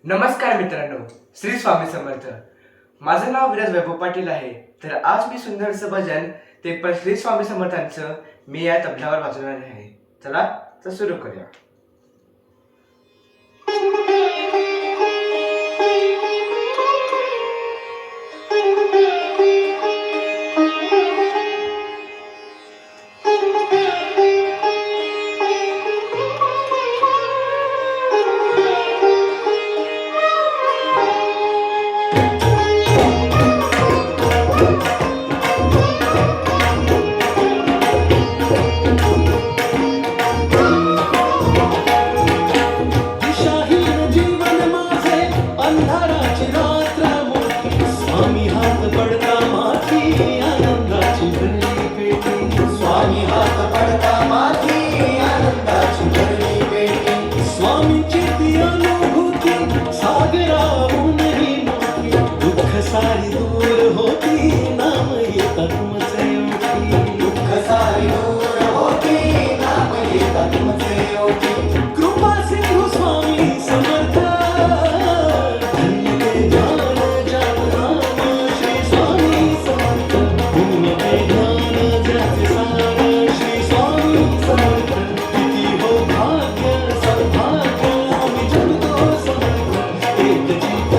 नमस्कार मित्रांनो, श्री स्वामी समर्थ. माझं नाव विराज वैभव पाटील आहे. तर आज मी सुंदरचं भजन ते पण श्री स्वामी समर्थांचं मी या तबल्यावर वाजवणार आहे. चला तर सुरू करूया. सारी दूर होती नाम येता तुमचे ओठी दुःख सारी दूर होती नाम येता तुमचे ओठी कृपा सिंधू स्वामी समर्थ धन्य ते ज्ञान ज्ञान श्री स्वामी समर्थ पुण्य ते ज्ञान ज्याचे सार श्री स्वामी समर्थ किती हो भाग्य सौभाग्य आम्ही जगतो समर्थ एक जीवन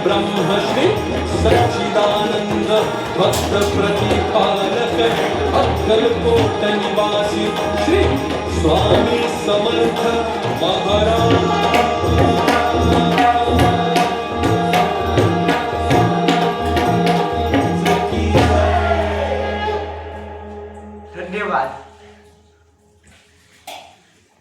ब्रह्म श्री सच्चिदानंद भक्त प्रतिपालक अक्कलकोट निवासी श्री स्वामी समर्थ महाराज धन्यवाद.